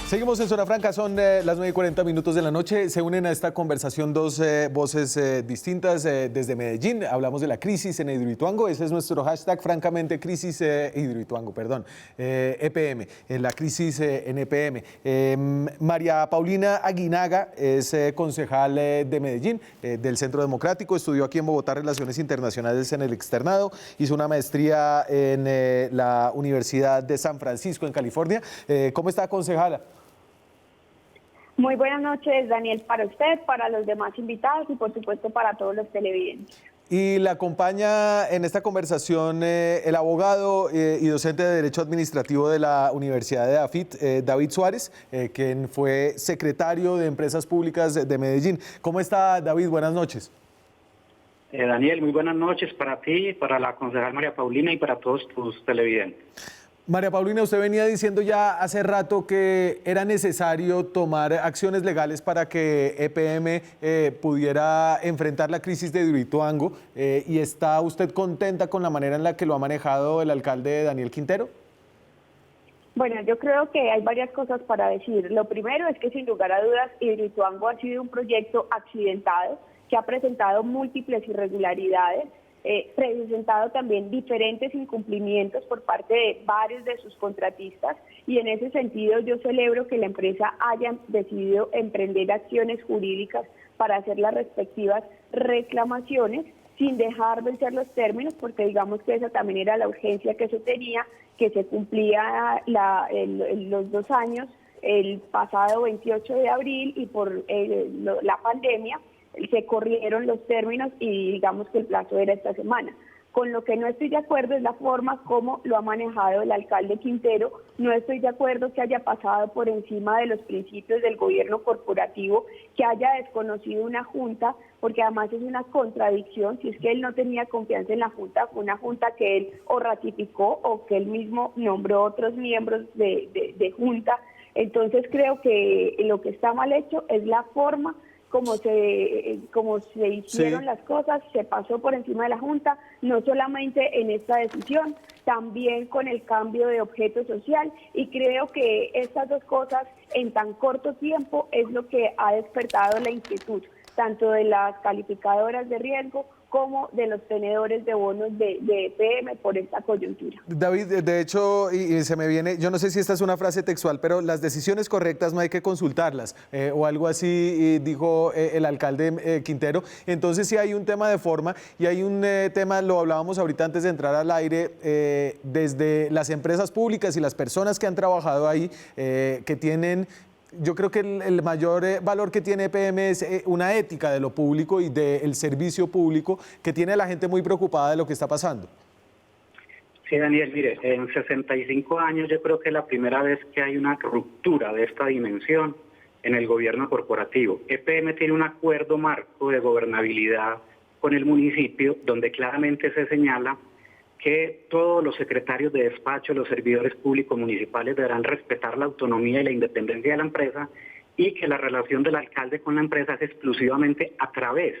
Seguimos en Zona Franca, son las 9:40 de la noche. Se unen a esta conversación dos voces distintas desde Medellín. Hablamos de la crisis en Hidroituango. Ese es nuestro hashtag, francamente, crisis Hidroituango, perdón. EPM, la crisis en EPM. María Paulina Aguinaga es concejal de Medellín, del Centro Democrático. Estudió aquí en Bogotá Relaciones Internacionales en el externado. Hizo una maestría en la Universidad de San Francisco, en California. ¿Cómo está, concejala? Muy buenas noches, Daniel, para usted, para los demás invitados y por supuesto para todos los televidentes. Y la acompaña en esta conversación el abogado y docente de Derecho Administrativo de la Universidad de AFIT, David Suárez, quien fue secretario de Empresas Públicas de Medellín. ¿Cómo está, David? Buenas noches. Daniel, muy buenas noches para ti, para la concejal María Paulina y para todos tus televidentes. María Paulina, usted venía diciendo ya hace rato que era necesario tomar acciones legales para que EPM pudiera enfrentar la crisis de Hidroituango, y ¿está usted contenta con la manera en la que lo ha manejado el alcalde Daniel Quintero? Bueno, yo creo que hay varias cosas para decir. Lo primero es que sin lugar a dudas Hidroituango ha sido un proyecto accidentado que ha presentado múltiples irregularidades, presentado también diferentes incumplimientos por parte de varios de sus contratistas, y en ese sentido yo celebro que la empresa haya decidido emprender acciones jurídicas para hacer las respectivas reclamaciones sin dejar vencer los términos, porque digamos que esa también era la urgencia que se tenía, que se cumplía los 2 años el pasado 28 de abril y por la pandemia se corrieron los términos y digamos que el plazo era esta semana. Con lo que no estoy de acuerdo es la forma como lo ha manejado el alcalde Quintero. No estoy de acuerdo que haya pasado por encima de los principios del gobierno corporativo, que haya desconocido una junta, porque además es una contradicción. Si es que él no tenía confianza en la junta, fue una junta que él o ratificó o que él mismo nombró otros miembros de junta. Entonces creo que lo que está mal hecho es la forma como se hicieron las cosas. Se pasó por encima de la Junta, no solamente en esta decisión, también con el cambio de objeto social, y creo que estas dos cosas en tan corto tiempo es lo que ha despertado la inquietud, tanto de las calificadoras de riesgo como de los tenedores de bonos de EPM por esta coyuntura. David, de hecho, y se me viene, yo no sé si esta es una frase textual, pero las decisiones correctas no hay que consultarlas, o algo así dijo el alcalde Quintero. Entonces sí hay un tema de forma y hay un tema, lo hablábamos ahorita antes de entrar al aire, desde las empresas públicas y las personas que han trabajado ahí, que tienen... Yo creo que el mayor valor que tiene EPM es una ética de lo público y del servicio público, que tiene a la gente muy preocupada de lo que está pasando. Sí, Daniel, mire, en 65 años yo creo que es la primera vez que hay una ruptura de esta dimensión en el gobierno corporativo. EPM tiene un acuerdo marco de gobernabilidad con el municipio donde claramente se señala que todos los secretarios de despacho, los servidores públicos municipales deberán respetar la autonomía y la independencia de la empresa, y que la relación del alcalde con la empresa es exclusivamente a través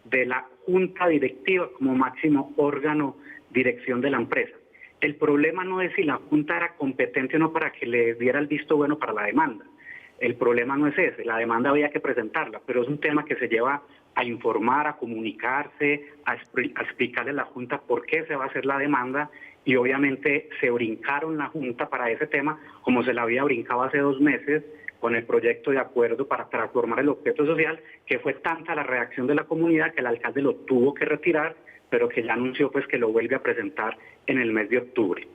de la junta directiva como máximo órgano dirección de la empresa. El problema no es si la junta era competente o no para que le diera el visto bueno para la demanda. El problema no es ese, la demanda había que presentarla, pero es un tema que se lleva a informar, a comunicarse, a explicarle a la Junta por qué se va a hacer la demanda, y obviamente se brincaron la Junta para ese tema, como se la había brincado hace 2 meses con el proyecto de acuerdo para transformar el objeto social, que fue tanta la reacción de la comunidad que el alcalde lo tuvo que retirar, pero que ya anunció pues que lo vuelve a presentar en el mes de octubre.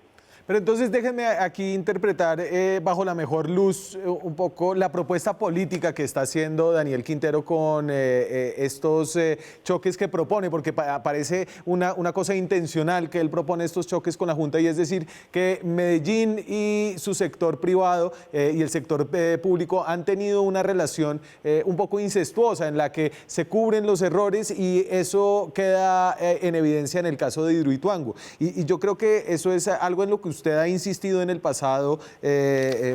Pero entonces déjenme aquí interpretar bajo la mejor luz un poco la propuesta política que está haciendo Daniel Quintero con estos choques que propone, porque parece una cosa intencional que él propone estos choques con la Junta, y es decir que Medellín y su sector privado y el sector público han tenido una relación un poco incestuosa en la que se cubren los errores, y eso queda en evidencia en el caso de Hidroituango. Y yo creo que eso es algo en lo que usted ha insistido en el pasado,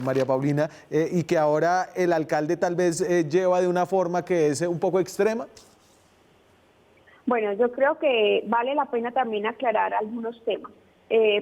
María Paulina, y que ahora el alcalde tal vez lleva de una forma que es un poco extrema. Bueno, yo creo que vale la pena también aclarar algunos temas.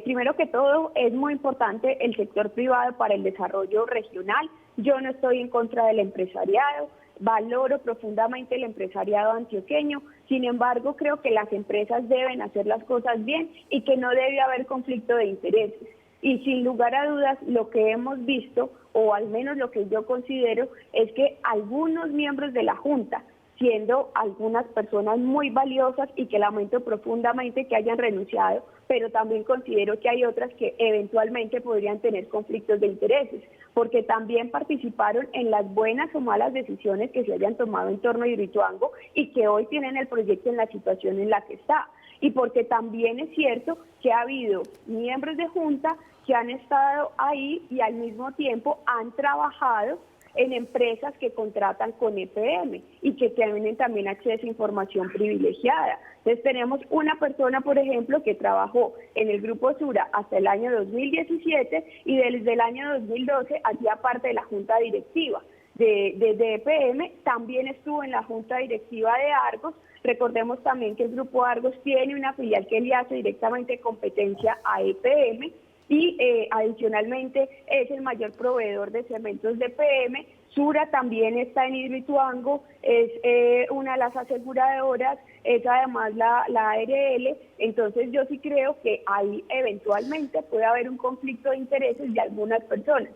Primero que todo, es muy importante el sector privado para el desarrollo regional. Yo no estoy en contra del empresariado, valoro profundamente el empresariado antioqueño. Sin embargo, creo que las empresas deben hacer las cosas bien y que no debe haber conflicto de intereses. Y sin lugar a dudas, lo que hemos visto, o al menos lo que yo considero, es que algunos miembros de la Junta, siendo algunas personas muy valiosas y que lamento profundamente que hayan renunciado, pero también considero que hay otras que eventualmente podrían tener conflictos de intereses, porque también participaron en las buenas o malas decisiones que se hayan tomado en torno a Hidroituango y que hoy tienen el proyecto en la situación en la que está. Y porque también es cierto que ha habido miembros de Junta que han estado ahí y al mismo tiempo han trabajado en empresas que contratan con EPM y que tienen también acceso a información privilegiada. Entonces tenemos una persona, por ejemplo, que trabajó en el Grupo Sura hasta el año 2017 y desde el año 2012 hacía parte de la junta directiva de EPM, también estuvo en la junta directiva de Argos. Recordemos también que el Grupo Argos tiene una filial que le hace directamente competencia a EPM y adicionalmente es el mayor proveedor de cementos de EPM. Sura también está en Hidroituango, es una de las aseguradoras, es además la ARL, entonces yo sí creo que ahí eventualmente puede haber un conflicto de intereses de algunas personas,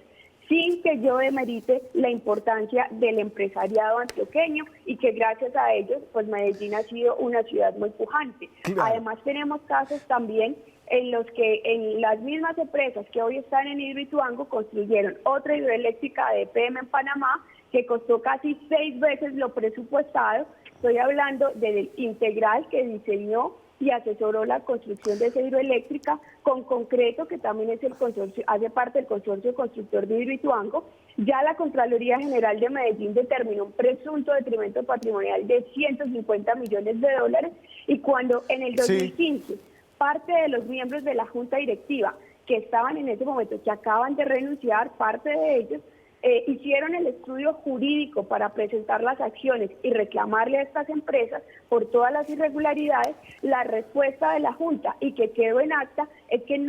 sin que yo demerite la importancia del empresariado antioqueño y que gracias a ellos, pues Medellín ha sido una ciudad muy pujante. Claro. Además tenemos casos también en los que en las mismas empresas que hoy están en Hidroituango construyeron otra hidroeléctrica de EPM en Panamá que costó casi 6 veces lo presupuestado. Estoy hablando del Integral, que diseñó y asesoró la construcción de esa hidroeléctrica, con Concreto, que también es el consorcio, hace parte del consorcio constructor de Hidroituango. Ya la Contraloría General de Medellín determinó un presunto detrimento patrimonial de 150 millones de dólares, y cuando en el 2015 parte de los miembros de la junta directiva que estaban en ese momento, que acaban de renunciar, parte de ellos, hicieron el estudio jurídico para presentar las acciones y reclamarle a estas empresas por todas las irregularidades, la respuesta de la Junta, y que quedó en acta, es que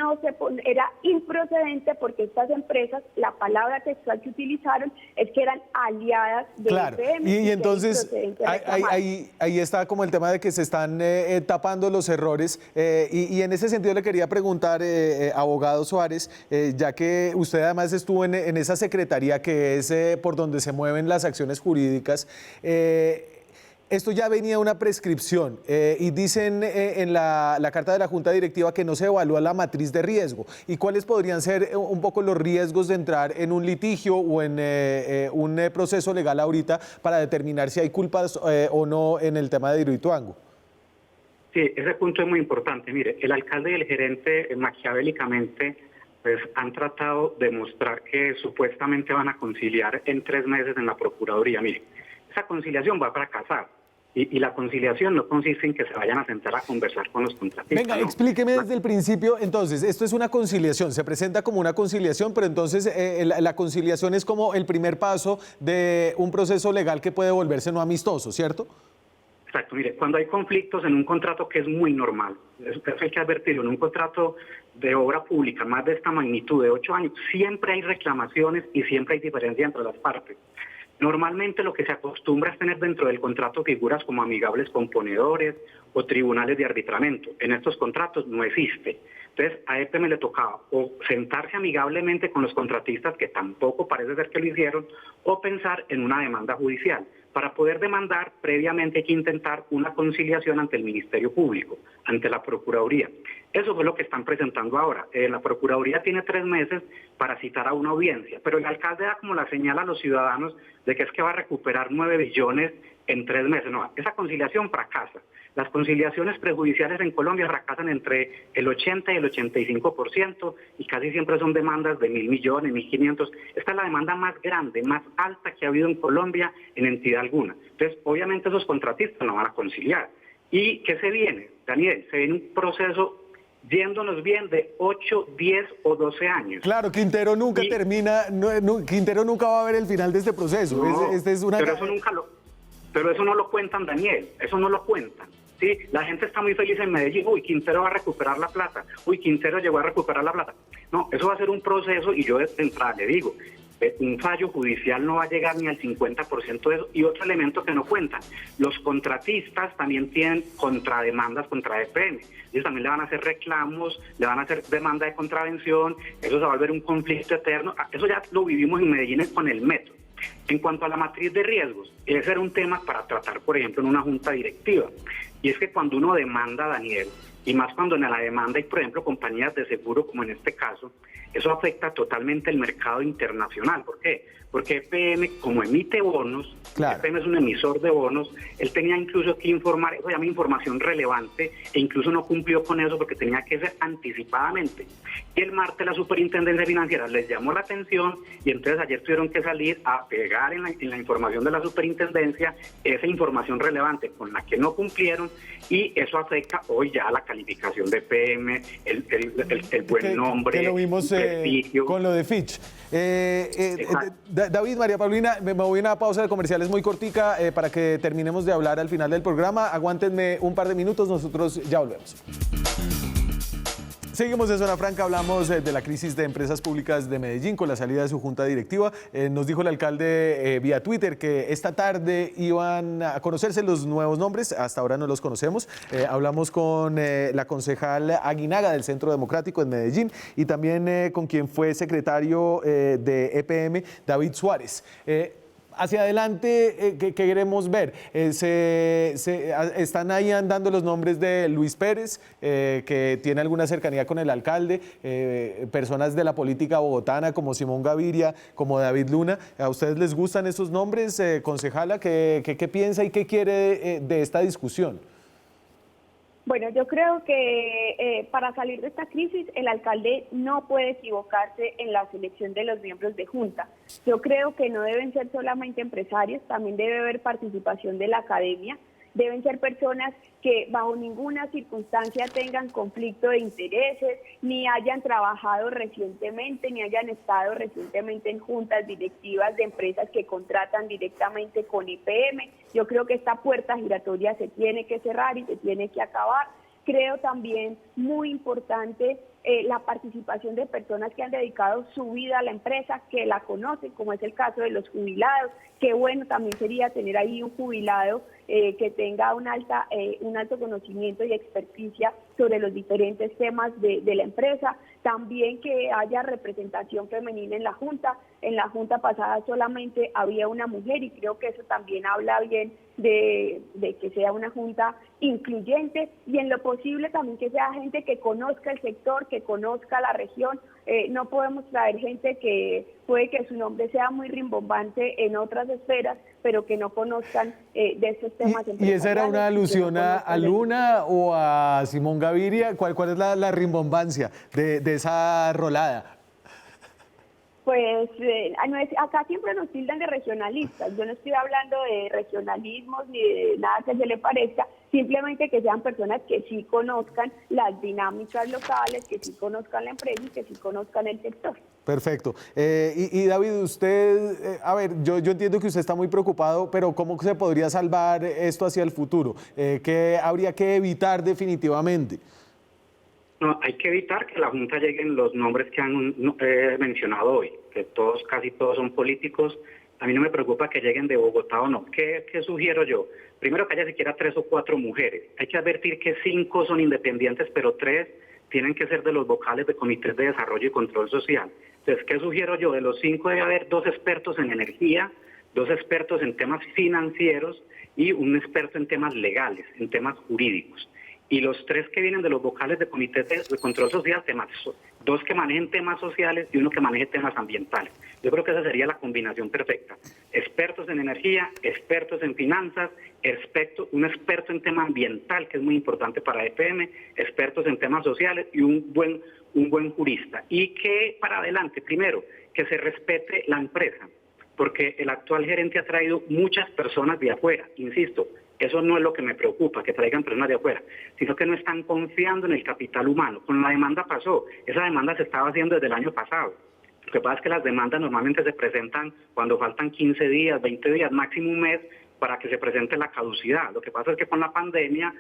era improcedente porque estas empresas, la palabra textual que utilizaron es que eran aliadas de EPM. Y entonces ahí está como el tema de que se están tapando los errores, y en ese sentido le quería preguntar, abogado Suárez, ya que usted además estuvo en esa secretaría que es por donde se mueven las acciones jurídicas, esto ya venía una prescripción y dicen en la carta de la Junta Directiva que no se evalúa la matriz de riesgo. ¿Y cuáles podrían ser un poco los riesgos de entrar en un litigio o en un proceso legal ahorita para determinar si hay culpas o no en el tema de Hidroituango? Sí, ese punto es muy importante. Mire, el alcalde y el gerente maquiavélicamente pues han tratado de mostrar que supuestamente van a conciliar en 3 meses en la Procuraduría. Mire, esa conciliación va a fracasar y la conciliación no consiste en que se vayan a sentar a conversar con los contratistas. Venga, no. Explíqueme desde el principio, entonces, esto es una conciliación, se presenta como una conciliación, pero entonces la conciliación es como el primer paso de un proceso legal que puede volverse no amistoso, ¿cierto? Exacto, mire, cuando hay conflictos en un contrato que es muy normal, eso hay que advertirlo, en un contrato de obra pública más de esta magnitud, de 8 años, siempre hay reclamaciones y siempre hay diferencia entre las partes. Normalmente lo que se acostumbra es tener dentro del contrato figuras como amigables componedores o tribunales de arbitramiento. En estos contratos no existe. Entonces a EPM le tocaba o sentarse amigablemente con los contratistas, que tampoco parece ser que lo hicieron, o pensar en una demanda judicial. Para poder demandar, previamente hay que intentar una conciliación ante el Ministerio Público, ante la Procuraduría. Eso fue lo que están presentando ahora. La Procuraduría tiene 3 meses para citar a una audiencia, pero el alcalde da como la señal a los ciudadanos de que es que va a recuperar 9 billones en 3 meses. No, esa conciliación fracasa. Las conciliaciones prejudiciales en Colombia fracasan entre el 80 y el 85% y casi siempre son demandas de 1.000 millones, 1.500. Esta es la demanda más grande, más alta que ha habido en Colombia en entidad alguna. Entonces, obviamente esos contratistas no van a conciliar. ¿Y qué se viene, Daniel? Se viene un proceso yéndonos bien de 8, 10 o 12 años. Claro, Quintero nunca termina, Quintero nunca va a ver el final de este proceso. No, es una... pero eso no lo cuentan, Daniel, eso no lo cuentan. ¿Sí? La gente está muy feliz en Medellín, uy, Quintero va a recuperar la plata, uy, Quintero llegó a recuperar la plata. No, eso va a ser un proceso y yo de entrada le digo, un fallo judicial no va a llegar ni al 50% de eso. Y otro elemento que no cuentan, los contratistas también tienen contrademandas contra EPM. Ellos también le van a hacer reclamos, le van a hacer demanda de contravención, eso se va a volver un conflicto eterno. Eso ya lo vivimos en Medellín con el metro. En cuanto a la matriz de riesgos, ese era un tema para tratar, por ejemplo, en una junta directiva. Y es que cuando uno demanda, Daniel, y más cuando en la demanda hay, por ejemplo, compañías de seguro, como en este caso, eso afecta totalmente el mercado internacional. ¿Por qué? Porque EPM, como emite bonos, claro. EPM es un emisor de bonos, él tenía incluso que informar, eso se llama información relevante, e incluso no cumplió con eso porque tenía que ser anticipadamente. Y el martes la Superintendencia Financiera les llamó la atención y entonces ayer tuvieron que salir a pegar en la información de la Superintendencia esa información relevante con la que no cumplieron, y eso afecta hoy ya la calificación de EPM, el buen nombre, que lo vimos con lo de Fitch. David, María Paulina, me voy a una pausa de comerciales muy cortica para que terminemos de hablar al final del programa. Aguántenme un par de minutos, nosotros ya volvemos. Seguimos en Zona Franca, hablamos de la crisis de empresas públicas de Medellín con la salida de su junta directiva. Nos dijo el alcalde vía Twitter que esta tarde iban a conocerse los nuevos nombres, hasta ahora no los conocemos. Hablamos con la concejal Aguinaga del Centro Democrático en Medellín y también con quien fue secretario de EPM, David Suárez. Hacia adelante, ¿qué queremos ver? Están ahí andando los nombres de Luis Pérez, que tiene alguna cercanía con el alcalde, personas de la política bogotana como Simón Gaviria, como David Luna. ¿A ustedes les gustan esos nombres, concejala? ¿Qué piensa y qué quiere de esta discusión? Bueno, yo creo que para salir de esta crisis el alcalde no puede equivocarse en la selección de los miembros de junta. Yo creo que no deben ser solamente empresarios, también debe haber participación de la academia, deben ser personas que bajo ninguna circunstancia tengan conflicto de intereses, ni hayan trabajado recientemente, ni hayan estado recientemente en juntas directivas de empresas que contratan directamente con EPM. Yo creo que esta puerta giratoria se tiene que cerrar y se tiene que acabar. Creo también muy importante la participación de personas que han dedicado su vida a la empresa, que la conocen, como es el caso de los jubilados. Qué bueno también sería tener ahí un jubilado que tenga un alto conocimiento y experticia sobre los diferentes temas de la empresa. También que haya representación femenina en la Junta. En la Junta pasada solamente había una mujer y creo que eso también habla bien de que sea una Junta incluyente, y en lo posible también que sea gente que conozca el sector, que conozca la región. No podemos traer gente que puede que su nombre sea muy rimbombante en otras esferas, pero que no conozcan de estos temas empresariales. ¿Y esa era una alusión a Luna o a Simón Gaviria? ¿Cuál es la rimbombancia de esa rolada? Pues acá siempre nos tildan de regionalistas. Yo no estoy hablando de regionalismos ni de nada que se le parezca, simplemente que sean personas que sí conozcan las dinámicas locales, que sí conozcan la empresa y que sí conozcan el sector. Perfecto. Y David, usted, a ver, yo entiendo que usted está muy preocupado, pero ¿cómo se podría salvar esto hacia el futuro? ¿Qué habría que evitar definitivamente? No, hay que evitar que a la Junta lleguen los nombres que han mencionado hoy, que casi todos son políticos. A mí no me preocupa que lleguen de Bogotá o no. ¿Qué sugiero yo? Primero, que haya siquiera 3 o 4 mujeres. Hay que advertir que 5 son independientes, pero 3 tienen que ser de los vocales de comités de desarrollo y control social. Entonces, ¿qué sugiero yo? De los 5 debe haber 2 expertos en energía, 2 expertos en temas financieros y un experto en temas legales, en temas jurídicos. Y los 3 que vienen de los vocales de comités de control social, 2 que manejen temas sociales y 1 que maneje temas ambientales. Yo creo que esa sería la combinación perfecta. Expertos en energía, expertos en finanzas, un experto en tema ambiental, que es muy importante para EPM, expertos en temas sociales y un buen jurista. Y que para adelante, primero, que se respete la empresa, porque el actual gerente ha traído muchas personas de afuera, insisto. Eso no es lo que me preocupa, que traigan personas de afuera, sino que no están confiando en el capital humano. Con la demanda pasó, esa demanda se estaba haciendo desde el año pasado. Lo que pasa es que las demandas normalmente se presentan cuando faltan 15 días, 20 días, máximo un mes, para que se presente la caducidad. Lo que pasa es que con la pandemia,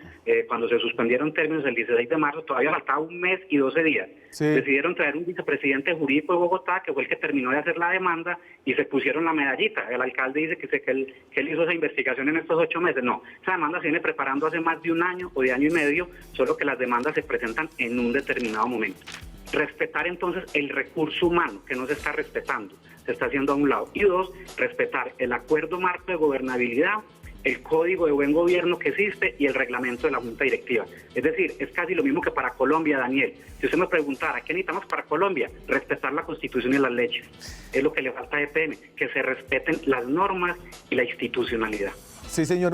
cuando se suspendieron términos el 16 de marzo, todavía faltaba un mes y 12 días. Sí. Decidieron traer un vicepresidente jurídico de Bogotá, que fue el que terminó de hacer la demanda, y se pusieron la medallita. El alcalde dice que él hizo esa investigación en estos 8 meses. No, esa demanda se viene preparando hace más de un año o de año y medio, solo que las demandas se presentan en un determinado momento. Respetar entonces el recurso humano, que no se está respetando. se está haciendo a un lado. Y dos, respetar el acuerdo marco de gobernabilidad, el código de buen gobierno que existe y el reglamento de la Junta Directiva. Es decir, es casi lo mismo que para Colombia, Daniel. Si usted me preguntara, ¿qué necesitamos para Colombia? Respetar la Constitución y las leyes. Es lo que le falta a EPM, que se respeten las normas y la institucionalidad. Sí, señor.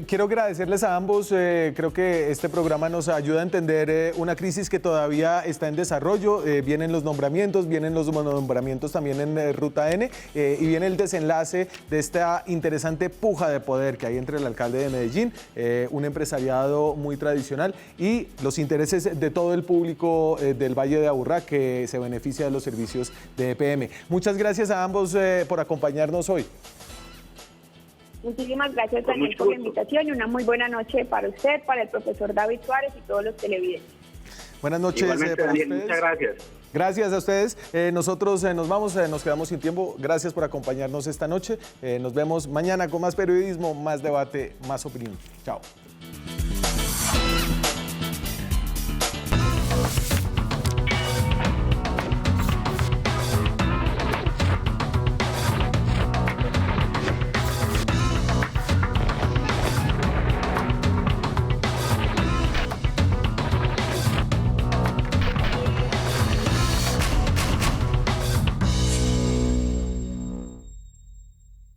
Quiero agradecerles a ambos. Creo que este programa nos ayuda a entender una crisis que todavía está en desarrollo. Vienen los nombramientos también en Ruta N y viene el desenlace de esta interesante puja de poder que hay entre el alcalde de Medellín, un empresariado muy tradicional, y los intereses de todo el público del Valle de Aburrá que se beneficia de los servicios de EPM. Muchas gracias a ambos por acompañarnos hoy. Muchísimas gracias, Daniel, por la invitación y una muy buena noche para usted, para el profesor David Suárez y todos los televidentes. Buenas noches Igualmente, para Daniel, ustedes. muchas gracias. Gracias a ustedes. Nosotros nos vamos, nos quedamos sin tiempo. Gracias por acompañarnos esta noche. Nos vemos mañana con más periodismo, más debate, más opinión. Chao.